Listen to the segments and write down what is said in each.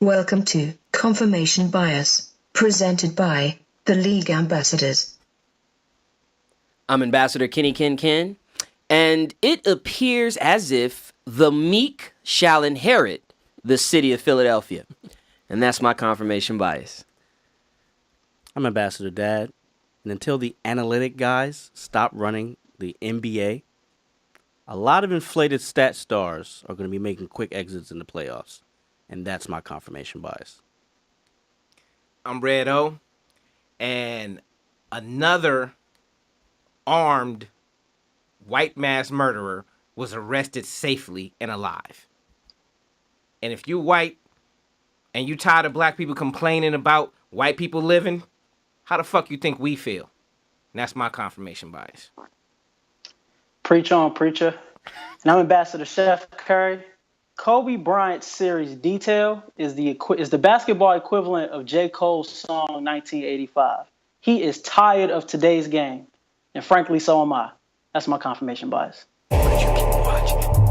Welcome to Confirmation Bias, presented by the League Ambassadors. I'm Ambassador Kenny Ken, and it appears as if the meek shall inherit the city of Philadelphia. And that's my confirmation bias. I'm Ambassador Dad, and until the analytic guys stop running the NBA, a lot of inflated stat stars are going to be making quick exits in the playoffs. And that's my confirmation bias. I'm Red O, and another armed white mass murderer was arrested safely and alive. And if you white and you tired of black people complaining about white people living, how the fuck you think we feel? And that's my confirmation bias. Preach on, preacher. And I'm Ambassador Chef Curry. Kobe Bryant's series Detail is the basketball equivalent of J. Cole's song 1985. He is tired of today's game. And frankly, so am I. That's my confirmation bias. But you keep watching.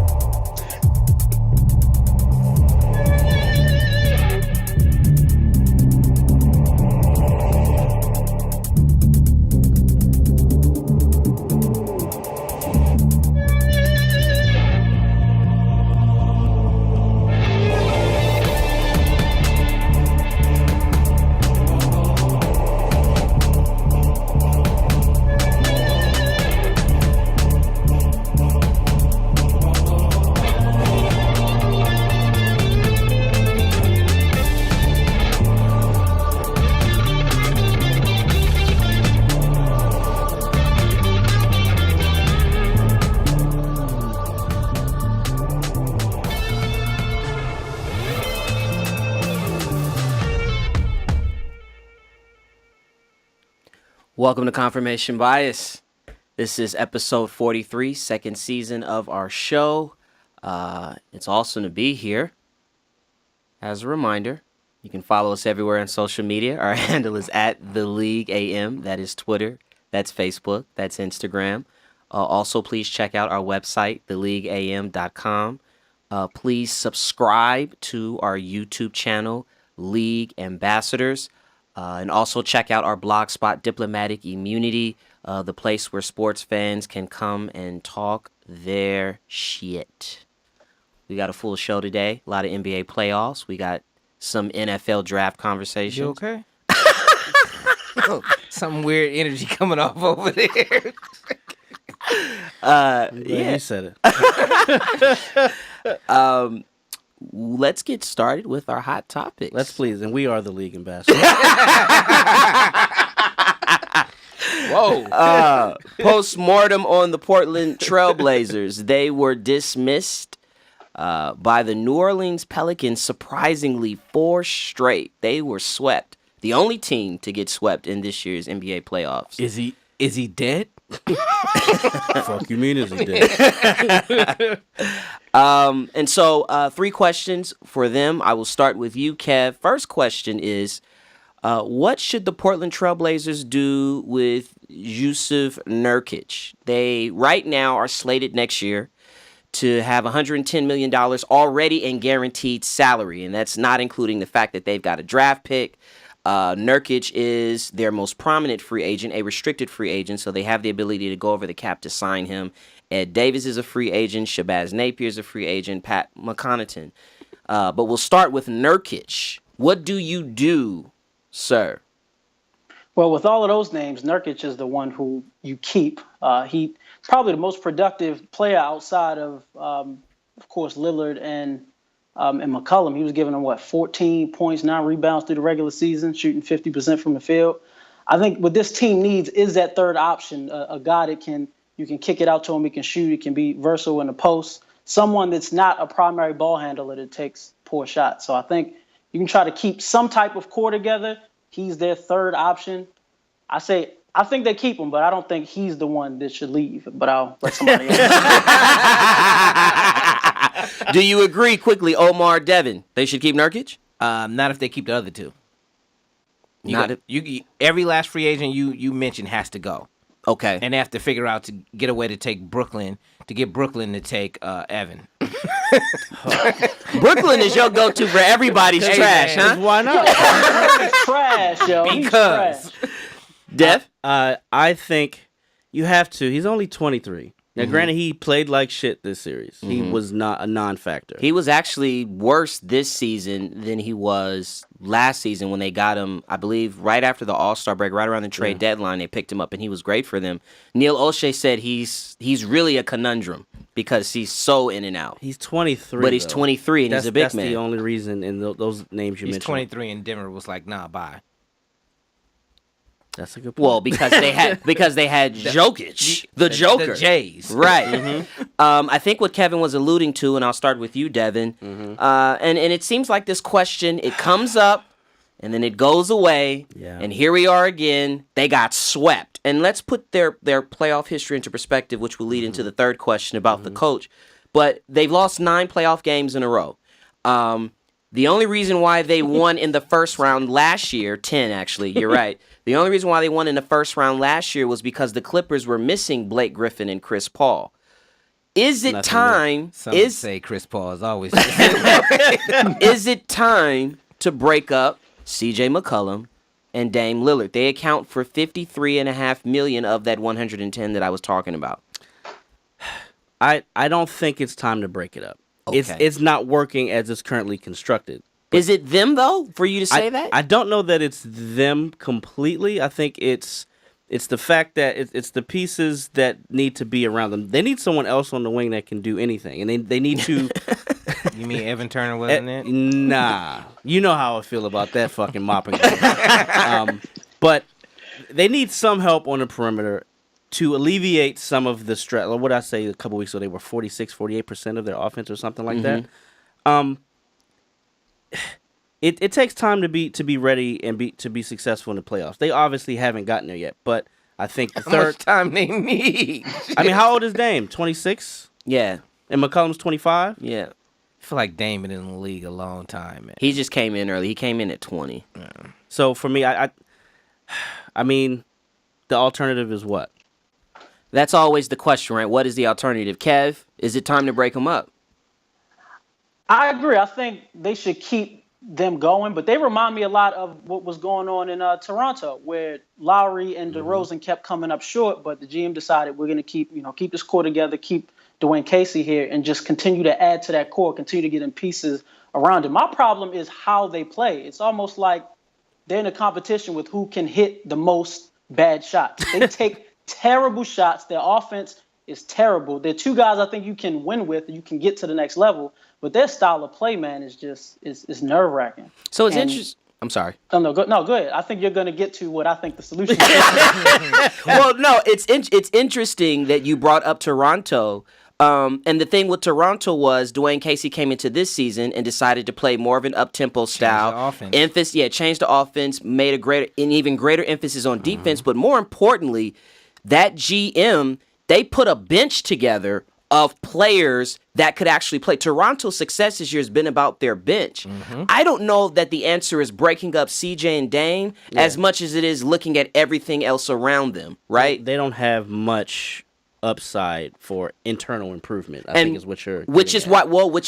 Welcome to Confirmation Bias. This is episode 43, second season of our show. It's awesome to be here. As a reminder, you can follow us everywhere on social media. Our handle is at The League AM. That is Twitter. That's Facebook. That's Instagram. Also, please check out our website, theleagueam.com. Please subscribe to our YouTube channel, League Ambassadors. And also check out our blogspot, Diplomatic Immunity, the place where sports fans can come and talk their shit. We got a full show today, a lot of NBA playoffs. We got some NFL draft conversations. You okay? Some weird energy coming off over there. Yeah, you said it. Let's get started with our hot topics. Let's please, and we are the League Ambassadors. Whoa. Post-mortem on the Portland Trailblazers. They were dismissed by the New Orleans Pelicans, surprisingly 4 straight. They were swept. The only team to get swept in this year's NBA playoffs. Is he dead? Fuck you mean is he dead? And so 3 questions for them. I will start with you, Kev. First question is, what should the Portland Trailblazers do with Jusuf Nurkic? They right now are slated next year to have $110 million already in guaranteed salary, and that's not including the fact that they've got a draft pick. Nurkic is their most prominent free agent, a restricted free agent, so they have the ability to go over the cap to sign him. Ed Davis is a free agent. Shabazz Napier is a free agent. Pat McConnaughton. But we'll start with Nurkic. What do you do, sir? Well, with all of those names, Nurkic is the one who you keep. He's probably the most productive player outside of course, Lillard and McCollum. He was giving them, 14 points, 9 rebounds through the regular season, shooting 50% from the field. I think what this team needs is that third option, a guy that you can kick it out to him, he can shoot, he can be versatile in the post, someone that's not a primary ball handler that takes poor shots. So I think you can try to keep some type of core together. He's their third option. I think they keep him, but I don't think he's the one that should leave. But I'll let somebody else. Do you agree quickly, Omar Devin? They should keep Nurkic? Not if they keep the other two. Every last free agent you mentioned has to go. Okay. And they have to figure out to get a way to take Brooklyn, to get Brooklyn to take Evan. Brooklyn is your go-to for everybody's trash, man. huh? Why not? He's trash, yo. He's Because. trash. Def? I think you have to. He's only 23. Now, granted, he played like shit this series. He was not a non-factor. He was actually worse this season than he was last season when they got him, I believe, right after the All-Star break, right around the trade deadline. They picked him up, and he was great for them. Neil O'Shea said he's really a conundrum because he's so in and out. He's 23, But he's though. 23, and he's a big That's man. the only reason in those names you He's mentioned. 23 and Denver was like, nah, bye. That's a good point. Well, because they had Jokic, the Joker. The Jays. Right. I think what Kevin was alluding to, and I'll start with you, Devin, and it seems like this question, it comes up, and then it goes away, and here we are again. They got swept. And let's put their playoff history into perspective, which will lead into the third question about the coach. But they've lost 9 playoff games in a row. The only reason why they won in the first round last year, 10 actually, you're right. The only reason why they won in the first round last year was because the Clippers were missing Blake Griffin and Chris Paul. Is it time? Some would say Chris Paul is always. Is it time to break up C.J. McCollum and Dame Lillard? They account for $53.5 million of that 110 that I was talking about. I don't think it's time to break it up. Okay. It's not working as it's currently constructed. Is it them though? For you to say that? I don't know that it's them completely. I think it's the fact that it's the pieces that need to be around them. They need someone else on the wing that can do anything, and they need to. You mean Evan Turner wasn't it? Nah, you know how I feel about that fucking mopping. But they need some help on the perimeter to alleviate some of the stress. What did I say a couple weeks ago? They were 48% of their offense or something like that. It takes time to be ready and to be successful in the playoffs. They obviously haven't gotten there yet, but I think the How third much time they need? I mean, how old is Dame? 26? Yeah. And McCollum's 25? Yeah. I feel like Dame been in the league a long time, man. He just came in early. He came in at 20. So for me, I mean, the alternative is what? That's always the question, right? What is the alternative? Kev, is it time to break them up? I agree. I think they should keep them going, but they remind me a lot of what was going on in Toronto, where Lowry and DeRozan kept coming up short, but the GM decided we're going to keep this core together, keep Dwayne Casey here, and just continue to add to that core, continue to get in pieces around it. My problem is how they play. It's almost like they're in a competition with who can hit the most bad shots. They take terrible shots. Their offense is terrible. They're two guys I think you can win with, you can get to the next level. But their style of play, man, is just is nerve-wracking. So it's interesting. I'm sorry. Oh, no, go ahead. I think you're going to get to what I think the solution is. Well, no, it's interesting that you brought up Toronto. And the thing with Toronto was Dwayne Casey came into this season and decided to play more of an up-tempo style. Changed the offense, made an even greater emphasis on defense. But more importantly, that GM, they put a bench together of players that could actually play. Toronto's success this year has been about their bench. I don't know that the answer is breaking up CJ and Dame as much as it is looking at everything else around them, right? They don't have much upside for internal improvement, I think is what you're which is why Omar,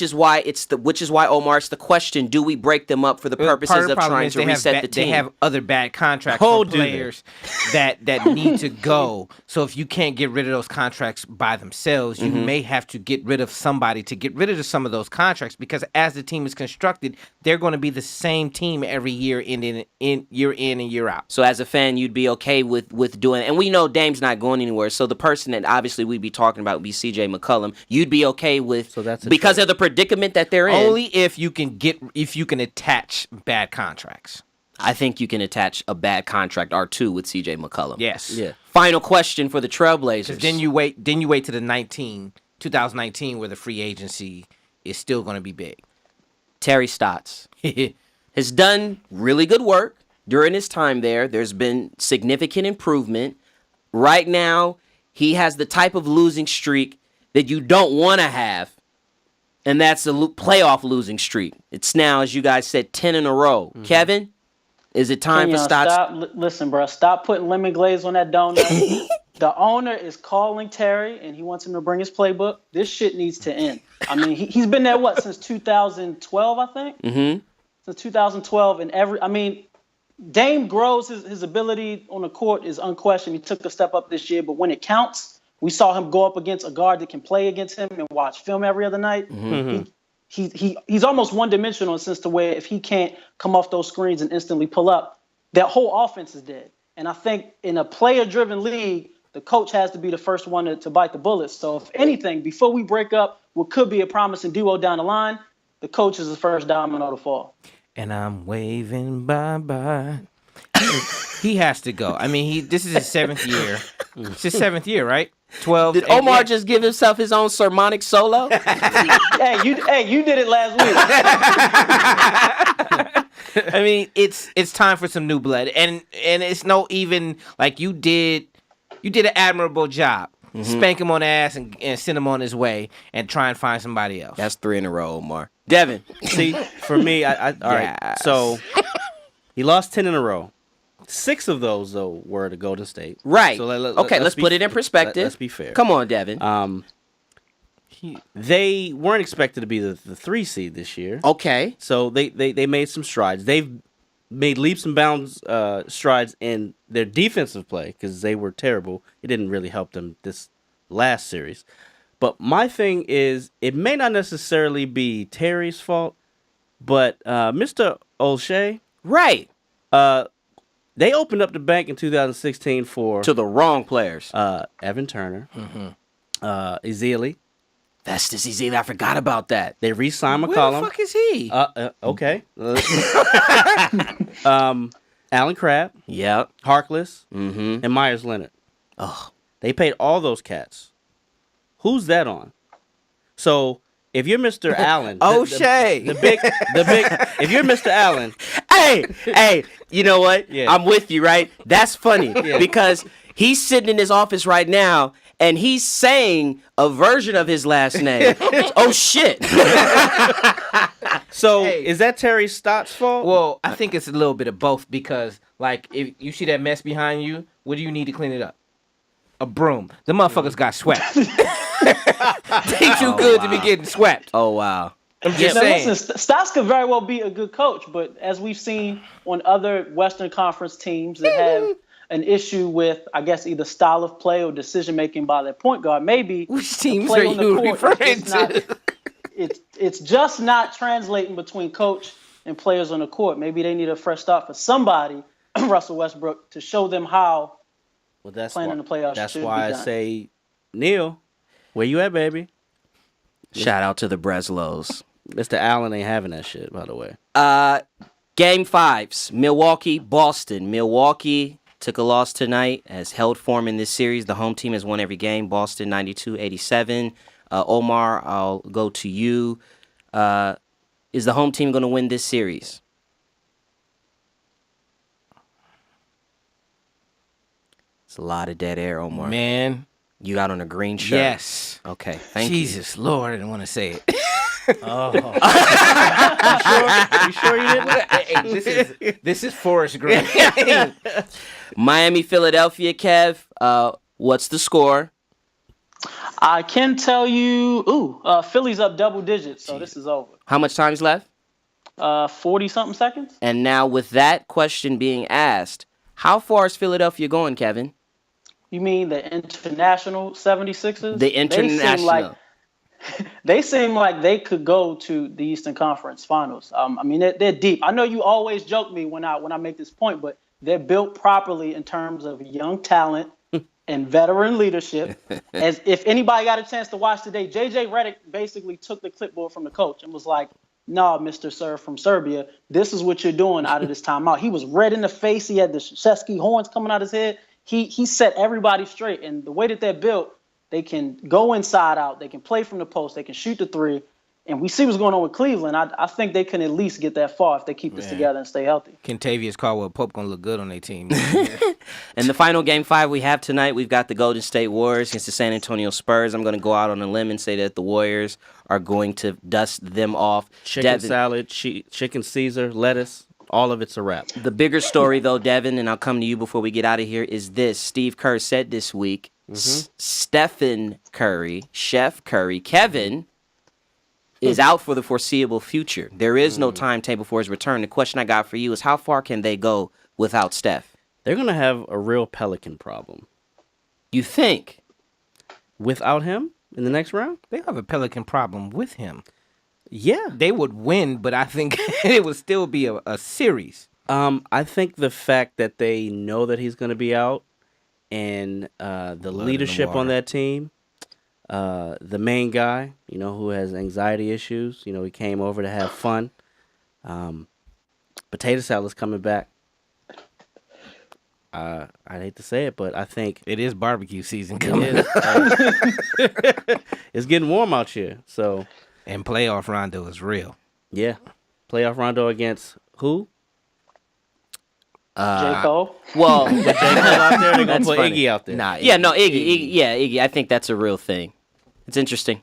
it's the question, do we break them up for the purposes of trying to reset the team? They have other bad contracts for players that need to go. So if you can't get rid of those contracts by themselves, you may have to get rid of somebody to get rid of some of those contracts, because as the team is constructed, they're going to be the same team every year in and year out. So as a fan, you'd be okay with doing it. And we know Dame's not going anywhere, so the person that obviously we'd be talking about would be CJ McCollum. You'd be okay with because of the predicament that they're in. Only if you can attach bad contracts. I think you can attach a bad contract or two with CJ McCollum. Yes. Yeah. Final question for the Trailblazers. Then you wait to the 2019 where the free agency is still going to be big. Terry Stotts has done really good work during his time there. There's been significant improvement. Right now, he has the type of losing streak that you don't want to have, and that's a playoff losing streak. It's now, as you guys said, 10 in a row. Kevin, is it time for Stotts? Listen, bro, stop putting lemon glaze on that donut. The owner is calling Terry, and he wants him to bring his playbook. This shit needs to end. I mean, he's been there, since 2012, I think? Mm-hmm. Since 2012. And Dame grows. His ability on the court is unquestioned. He took a step up this year, but when it counts, we saw him go up against a guard that can play against him and watch film every other night. Mm-hmm. He's almost one-dimensional in the sense to where if he can't come off those screens and instantly pull up, that whole offense is dead. And I think in a player-driven league, the coach has to be the first one to bite the bullet. So if anything, before we break up what could be a promising duo down the line, the coach is the first domino to fall. And I'm waving bye-bye. He has to go. I mean, this is his 7th year. It's his 7th year, right? 12. Did Omar just give himself his own sermonic solo? Hey, you did it last week. I mean, it's time for some new blood, and it's no even like you did an admirable job. Mm-hmm. Spank him on the ass and send him on his way, and try and find somebody else. That's 3 in a row, Omar. Devin. See, for me, all right. So he lost 10 in a row. 6 of those, though, were to Golden State. Right. So let's put it in perspective. Let's be fair. Come on, Devin. They weren't expected to be the 3 seed this year. Okay. So they made some strides. They've made leaps and bounds strides in their defensive play because they were terrible. It didn't really help them this last series. But my thing is, it may not necessarily be Terry's fault, but Mr. Olshey, Right. They opened up the bank in 2016 To the wrong players. Evan Turner, Ezeli. Festus Ezeli. I forgot about that. They re-signed Where McCollum. the fuck is he? Okay. Alan Crabb, Yep. Harkless, Mm-hmm. and Myers Leonard. Oh. They paid all those cats. Who's that on? So if you're Mr. Allen, O'Shea. the big. If you're Mr. Allen, Hey, you know what? Yeah. I'm with you, right? That's funny because he's sitting in his office right now and he's saying a version of his last name. Oh, shit. so Hey. is that Terry Stott's fault? Well, I think it's a little bit of both because, like, if you see that mess behind you, what do you need to clean it up? A broom. The motherfuckers got swept. They too good to be getting swept. Oh, wow. I'm just Now, saying. listen, Stotts could very well be a good coach, but as we've seen on other Western Conference teams that have an issue with, I guess, either style of play or decision making by their point guard, maybe Which the teams play are on the you court referring is just not- to? it's just not translating between coach and players on the court. Maybe they need a fresh start for somebody, Russell Westbrook, to show them how. Well, that's playing in the playoffs That's should why be I done. say, Neil, where you at, baby? Shout out to the Breslows. Mr. Allen ain't having that shit, by the way. Game 5s. Milwaukee, Boston. Milwaukee took a loss tonight, has held form in this series. The home team has won every game. Boston 92-87. Omar, I'll go to you. Is the home team going to win this series? It's a lot of dead air, Omar. Man, You got on a green shirt. yes. Okay, thank you. Jesus, Lord, I didn't want to say it. You sure you didn't? Hey, this is Forrest Green. Miami, Philadelphia, Kev. What's the score? I can tell you, Philly's up double digits, so this is over. How much time's left? 40-something seconds? And now with that question being asked, how far is Philadelphia going, Kevin? You mean the international 76ers? The international. They seem like they could go to the Eastern Conference Finals. I mean, they're deep. I know you always joke me when I make this point, but they're built properly in terms of young talent and veteran leadership. As if anybody got a chance to watch today, JJ Redick basically took the clipboard from the coach and was like, "No, Mr. Sir from Serbia, this is what you're doing out of this timeout." He was red in the face. He had the Shesky horns coming out his head. He set everybody straight. And the way that they're built, they can go inside out. They can play from the post. They can shoot the three. And we see what's going on with Cleveland. I think they can at least get that far if they keep this together and stay healthy. Kentavious Caldwell-Pope going to look good on their team. And the final game 5 we have tonight, we've got the Golden State Warriors against the San Antonio Spurs. I'm going to go out on a limb and say that the Warriors are going to dust them off. Chicken Devin- salad, chicken Caesar, lettuce. all of it's a wrap. The bigger story, though, Devin, and I'll come to you before we get out of here, is this. Steve Kerr said this week, Stephen Curry, Chef Curry, Kevin is out for the foreseeable future. There is no timetable for his return. The question I got for you is, how far can they go without Steph? They're going to have a real Pelican problem. You think? Without him in the next round? They have a Pelican problem with him. Yeah. They would win, but I think it would still be a series. I think the fact that they know that he's going to be out and the leadership on that team, the main guy, who has anxiety issues, he came over to have fun. Potato salad's coming back. I hate to say it, but I think it is barbecue season coming. It's getting warm out here, so. And playoff Rondo is real. Yeah. Playoff Rondo against who? J. Cole. Well, J. Cole out there, they're going to put funny. Iggy out there. Nah, yeah, no, Iggy. I think that's a real thing. It's interesting.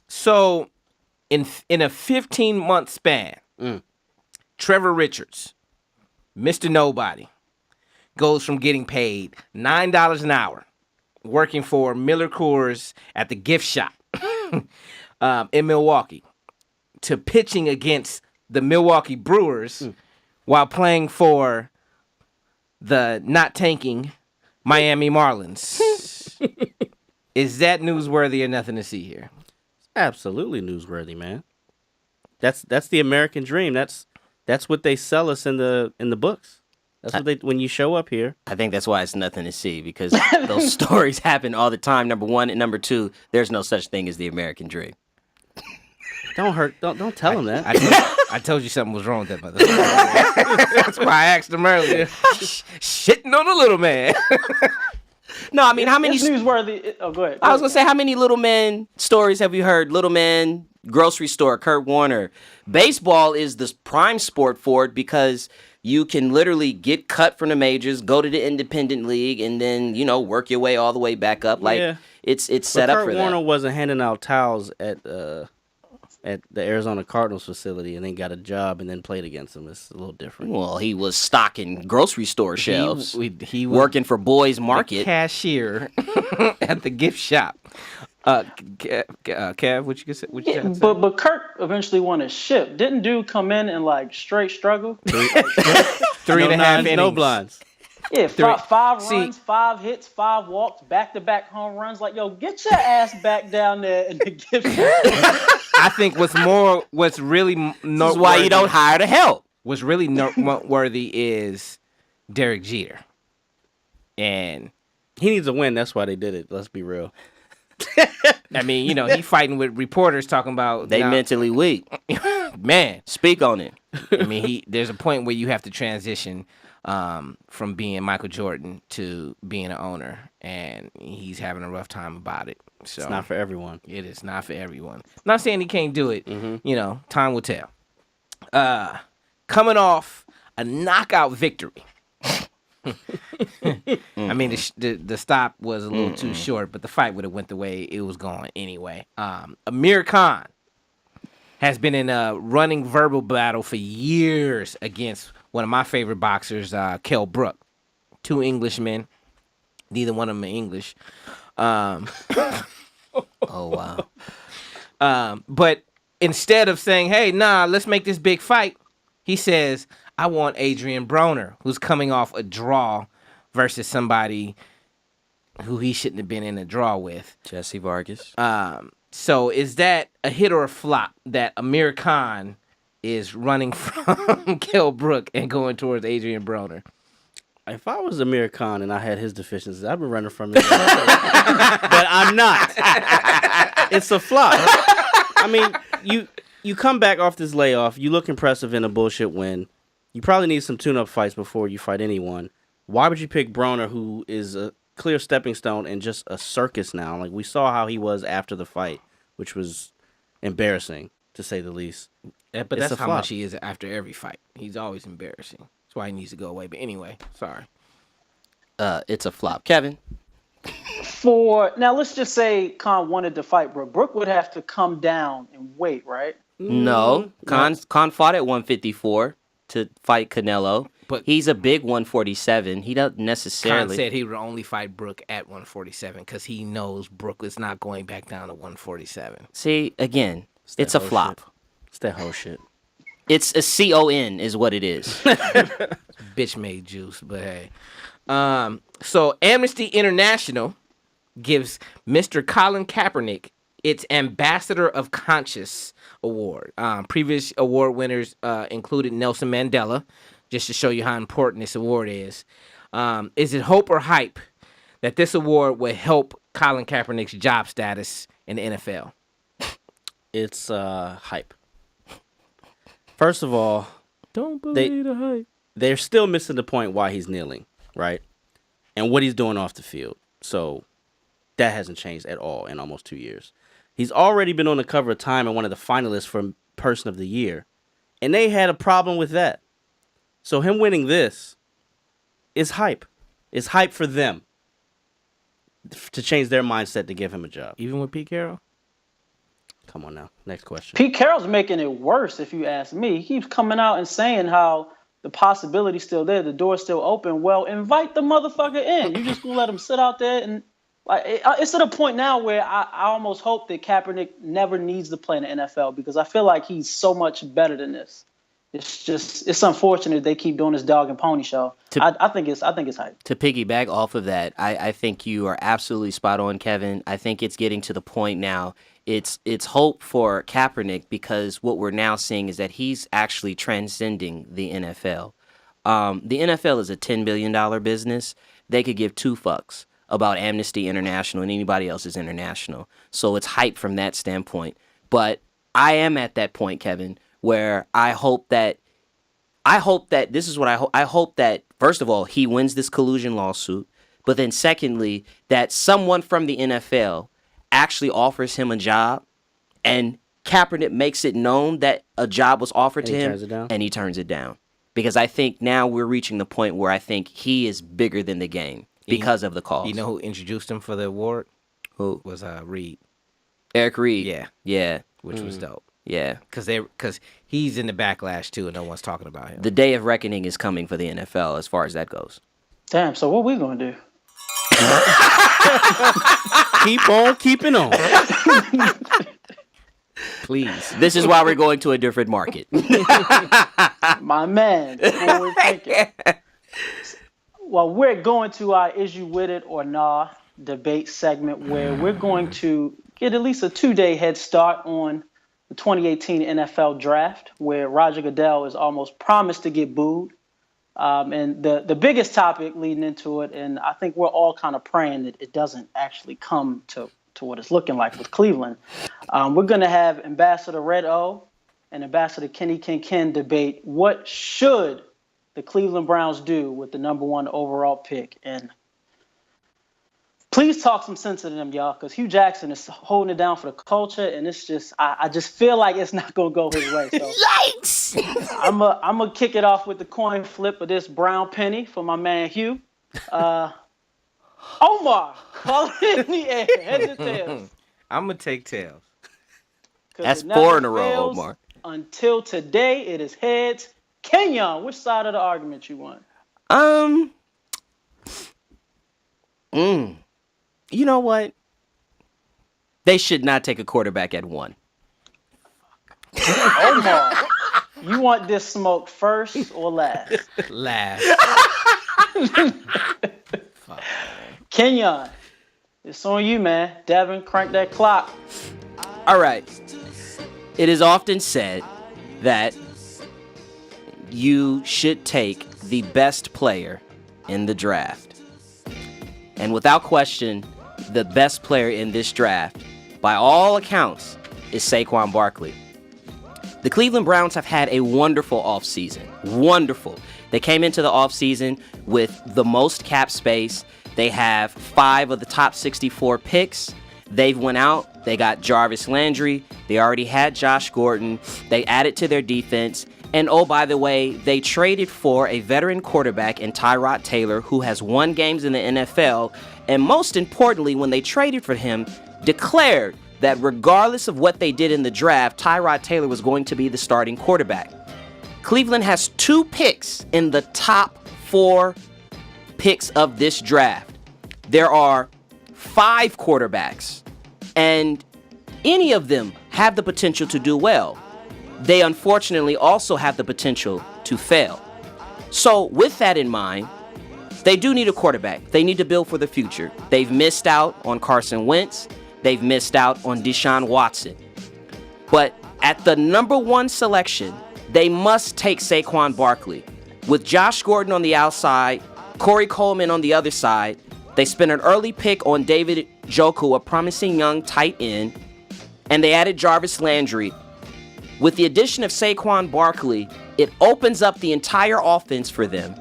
So in a 15-month span, Trevor Richards, Mr. Nobody, goes from getting paid $9 an hour, working for Miller Coors at the gift shop in Milwaukee, to pitching against the Milwaukee Brewers while playing for the not tanking Miami Marlins. Is that newsworthy or nothing to see here? Absolutely newsworthy, man. That's the American dream. That's what they sell us in the books. That's what when you show up here. I think that's why it's nothing to see, because those stories happen all the time, number one. And number two, there's no such thing as the American dream. Don't tell him that. I told you something was wrong with that, brother. That's why I asked him earlier. Shitting on the little man. No, I mean, how many... It's newsworthy. Oh, go ahead. I was going to say, how many little man stories have you heard? Little man, grocery store, Kurt Warner. Baseball is the prime sport for it because you can literally get cut from the majors, go to the independent league, and then, work your way all the way back up. Like, it's set up for that. Kurt Warner wasn't handing out towels at the Arizona Cardinals facility and then got a job and then played against them. It's a little different. Well, he was stocking grocery store shelves. He was working for Boys Market. Cashier at the gift shop. Kev, what you say? But Kirk eventually won a ship. Didn't dude come in and straight struggle? 3.5 innings. No blinds. Yeah, five runs, 5 hits, 5 walks, back-to-back home runs. Get your ass back down there in the gift shop. I think what's really noteworthy. This is why you don't hire the help. What's really noteworthy is Derek Jeter. And he needs a win. That's why they did it. Let's be real. I mean, he fighting with reporters talking about they mentally weak. Man, speak on it. I mean, there's a point where you have to transition from being Michael Jordan to being an owner, and he's having a rough time about it. So it's not for everyone. It is not for everyone. I'm not saying he can't do it. Time will tell. Coming off a knockout victory. I mean, the stop was a little too short, but the fight would have went the way it was going anyway. Amir Khan has been in a running verbal battle for years against one of my favorite boxers, Kell Brook. 2 Englishmen. Neither one of them are English. Oh, wow. But instead of saying, hey, let's make this big fight, he says, I want Adrian Broner, who's coming off a draw versus somebody who he shouldn't have been in a draw with. Jesse Vargas. So is that a hit or a flop that Amir Khan is running from Kell Brook and going towards Adrian Broner? If I was Amir Khan and I had his deficiencies, I'd be running from him. But I'm not. It's a flop. I mean, you come back off this layoff, you look impressive in a bullshit win. You probably need some tune-up fights before you fight anyone. Why would you pick Broner, who is a clear stepping stone and just a circus now? We saw how he was after the fight, which was embarrassing, to say the least. But that's how much he is after every fight. He's always embarrassing. That's why he needs to go away. But anyway, sorry. It's a flop. Kevin? Now let's just say Khan wanted to fight Brook. Brook would have to come down and wait, right? No, Khan fought at 154 to fight Canelo. But he's a big 147. He doesn't necessarily. Khan said he would only fight Brook at 147 because he knows Brook is not going back down to 147. See, again, it's a flop. It's that whole shit. It's a CON is what it is. Bitch made juice, but hey. So Amnesty International gives Mr. Colin Kaepernick its Ambassador of Conscience Award. Previous award winners included Nelson Mandela, just to show you how important this award is. Is it hope or hype that this award will help Colin Kaepernick's job status in the NFL? It's hype. First of all, Don't believe the hype. They're still missing the point why he's kneeling, right? And what he's doing off the field. So that hasn't changed at all in almost 2 years. He's already been on the cover of Time and one of the finalists for Person of the Year. And they had a problem with that. So him winning this is hype. It's hype for them to change their mindset to give him a job. Even with Pete Carroll? Come on now. Next question. Pete Carroll's making it worse, if you ask me. He keeps coming out and saying how the possibility's still there, the door's still open. Well, invite the motherfucker in. You just gonna let him sit out there and it's to the point now where I almost hope that Kaepernick never needs to play in the NFL because I feel like he's so much better than this. It's unfortunate they keep doing this dog and pony show. I think it's hype. To piggyback off of that, I think you are absolutely spot on, Kevin. I think it's getting to the point now. It's hope for Kaepernick because what we're now seeing is that he's actually transcending the NFL. The NFL is a $10 billion business. They could give two fucks about Amnesty International and anybody else's international. So it's hype from that standpoint. But I am at that point, Kevin, where I hope that this is what I hope. I hope that, first of all, he wins this collusion lawsuit. But then secondly, that someone from the NFL actually offers him a job and Kaepernick makes it known that a job was offered to him and he turns it down. Because I think now we're reaching the point where I think he is bigger than the game because of the cause. You know who introduced him for the award? Who? Was Reed. Eric Reed. Yeah. Yeah. Which was dope. Yeah. Because he's in the backlash too and no one's talking about him. The day of reckoning is coming for the NFL as far as that goes. Damn, so what we gonna do? Keep on keeping on. Please. This is why we're going to a different market. My man. Forward thinking. Well, we're going to our Is You With It or Nah debate segment where we're going to get at least a 2-day head start on the 2018 NFL draft, where Roger Goodell is almost promised to get booed. And the biggest topic leading into it, and I think we're all kind of praying that it doesn't actually come to what it's looking like with Cleveland. We're going to have Ambassador Red O and Ambassador Kenny Ken debate what should the Cleveland Browns do with the number 1 overall pick. And please talk some sense into them, y'all, because Hugh Jackson is holding it down for the culture, and it's just I just feel like it's not going to go his way. So Yikes! I'm gonna kick it off with the coin flip of this brown penny for my man Hugh. Omar, call it in the air. Heads or tails? I'm going to take tails. That's 4 in a row, Omar. Until today, it is heads. Kenyon, which side of the argument you want? You know what? They should not take a quarterback at 1. Omar, you want this smoke first or last? Last. Fuck, Kenyon, it's on you, man. Devin, crank that clock. All right. It is often said that you should take the best player in the draft. And without question, the best player in this draft, by all accounts, is Saquon Barkley. The Cleveland Browns have had a wonderful offseason. Wonderful. They came into the offseason with the most cap space. They have 5 of the top 64 picks. They've went out. They got Jarvis Landry. They already had Josh Gordon. They added to their defense. And oh, by the way, they traded for a veteran quarterback in Tyrod Taylor, who has won games in the NFL, and most importantly, when they traded for him, declared that regardless of what they did in the draft, Tyrod Taylor was going to be the starting quarterback. Cleveland has 2 picks in the top 4 picks of this draft. There are 5 quarterbacks, and any of them have the potential to do well. They unfortunately also have the potential to fail. So with that in mind, they do need a quarterback. They need to build for the future. They've missed out on Carson Wentz. They've missed out on Deshaun Watson. But at the number 1 selection, they must take Saquon Barkley. With Josh Gordon on the outside, Corey Coleman on the other side, they spent an early pick on David Njoku, a promising young tight end, and they added Jarvis Landry. With the addition of Saquon Barkley, it opens up the entire offense for them,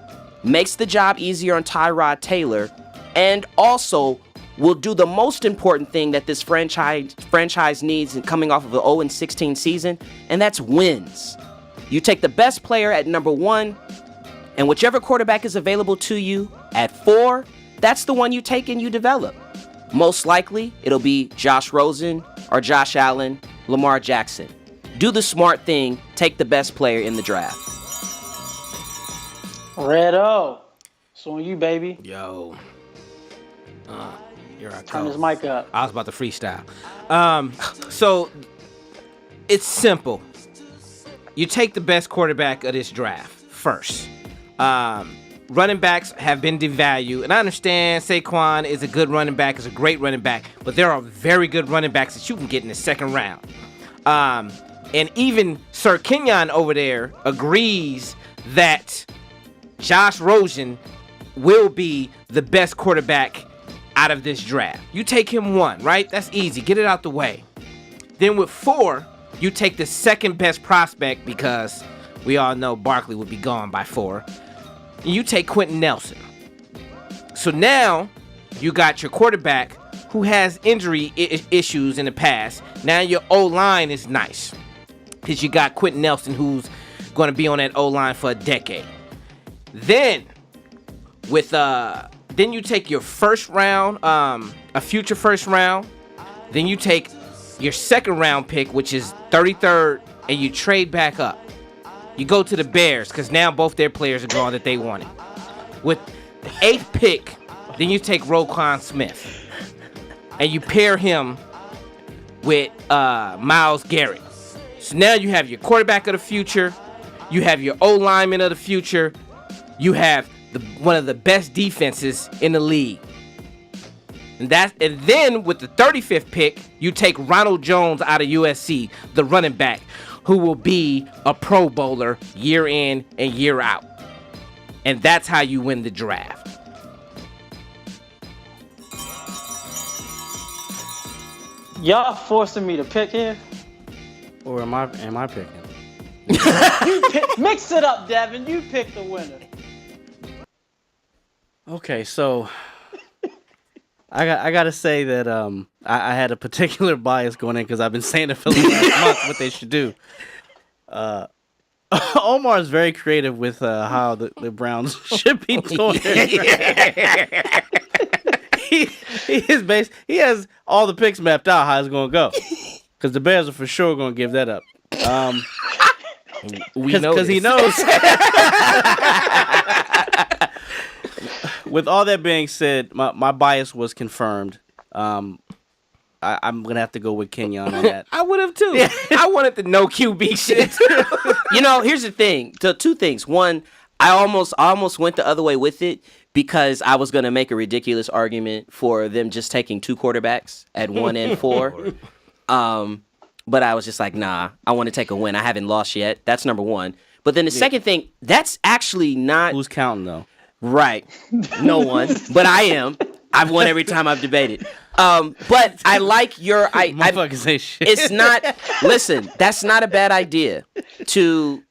makes the job easier on Tyrod Taylor, and also will do the most important thing that this franchise needs in coming off of an 0-16 season, and that's wins. You take the best player at number 1, and whichever quarterback is available to you at 4, that's the one you take and you develop. Most likely, it'll be Josh Rosen or Josh Allen, Lamar Jackson. Do the smart thing. Take the best player in the draft. Red-O. It's on you, baby. Yo. Here I Turn go. his mic up. I was about to freestyle. So it's simple. You take the best quarterback of this draft first. Running backs have been devalued, and I understand Saquon is a good running back, is a great running back, but there are very good running backs that you can get in the second round. And even Sir Kenyon over there agrees that Josh Rosen will be the best quarterback out of this draft. You take him 1, right? That's easy. Get it out the way. Then with 4, you take the second best prospect, because we all know Barkley would be gone by 4. And you take Quentin Nelson. So now you got your quarterback who has injury issues in the past. Now your O-line is nice, because you got Quentin Nelson, who's going to be on that O-line for a decade. Then then you take your first round, a future first round. Then you take your second round pick, which is 33rd, and you trade back up. You go to the Bears, because now both their players are gone that they wanted. With the 8th pick, then you take Roquan Smith, and you pair him with Myles Garrett. So now you have your quarterback of the future, you have your O-lineman of the future, you have one of the best defenses in the league. And then with the 35th pick, you take Ronald Jones out of USC, the running back, who will be a Pro Bowler year in and year out. And that's how you win the draft. Y'all forcing me to pick here? Or am I picking? Mix it up, Devin. You pick the winner. Okay, so I gotta say that I had a particular bias going in, because I've been saying it for the last month what they should do. Omar is very creative with how the Browns should be doing it. He has all the picks mapped out how it's gonna go, because the Bears are for sure gonna give that up. Because he knows. With all that being said, my bias was confirmed. I'm gonna have to go with Kenyon on that. I would have too. Yeah. I wanted the no QB shit. Here's the thing. 2 things. One, I almost went the other way with it, because I was gonna make a ridiculous argument for them just taking 2 quarterbacks at 1 and 4. But I was just like, nah, I want to take a win. I haven't lost yet. That's number 1. But then the second thing, that's actually not... Who's counting, though? Right. No one. But I am. I've won every time I've debated. But I like your... Motherfuckers say shit. It's not... Listen, that's not a bad idea to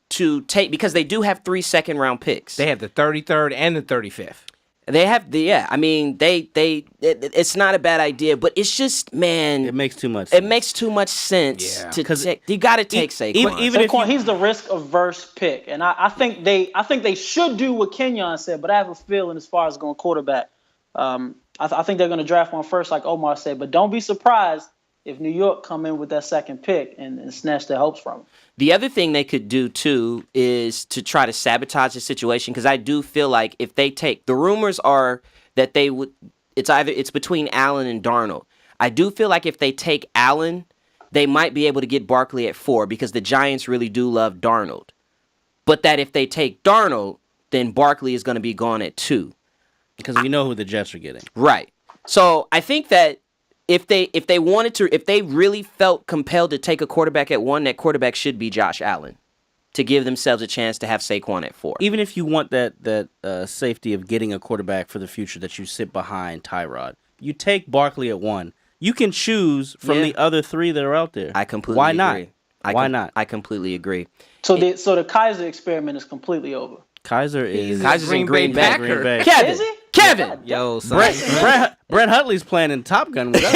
take... Because they do have 3 second-round picks. They have the 33rd and the 35th. They have the I mean it's not a bad idea, but it's just It makes too much. It makes too much sense Yeah. to take. You got to take Saquon. even if Saquon, you, he's the risk-averse pick, and I think they should do what Kenyon said, but I have a feeling as far as going quarterback, I think they're going to draft one first, like Omar said. But don't be surprised if New York come in with that second pick and snatch their hopes from him. The other thing they could do too is to try to sabotage the situation, because I do feel like if they take, the rumors are that they would, it's between Allen and Darnold. I do feel like if they take Allen, they might be able to get Barkley at 4 because the Giants really do love Darnold. But that if they take Darnold, then Barkley is going to be gone at 2. because we know who the Jets are getting. Right. So I think that if they really felt compelled to take a quarterback at 1, that quarterback should be Josh Allen, to give themselves a chance to have Saquon at 4. Even if you want that safety of getting a quarterback for the future that you sit behind Tyrod, you take Barkley at 1. You can choose from the other 3 that are out there. I completely Why agree. not? Why not? I completely agree. So the Kaiser experiment is completely over. Kaiser is Kaiser's in Green Green Bay Bay. Packer. Green Bay. Kevin. Is he? Kevin. Yo, son. Brett Huntley's playing in Top Gun with us.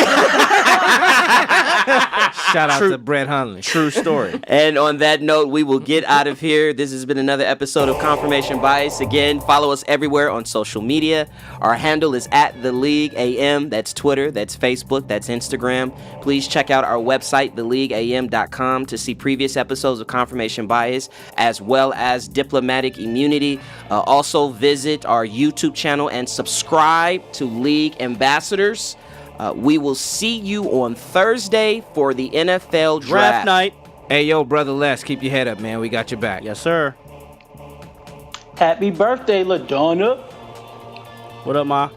Shout out to Brett Hundley. True story. And on that note, we will get out of here. This has been another episode of Confirmation Bias. Again, follow us everywhere on social media. Our handle is @TheLeagueAM. That's Twitter, that's Facebook, that's Instagram. Please check out our website, theleagueam.com, to see previous episodes of Confirmation Bias, as well as Diplomatic Immunity. Also visit our YouTube channel and subscribe to League Ambassadors. We will see you on Thursday for the NFL Draft night. Hey, yo, brother Les, keep your head up, man. We got your back. Yes, sir. Happy birthday, LaDonna. What up, Ma?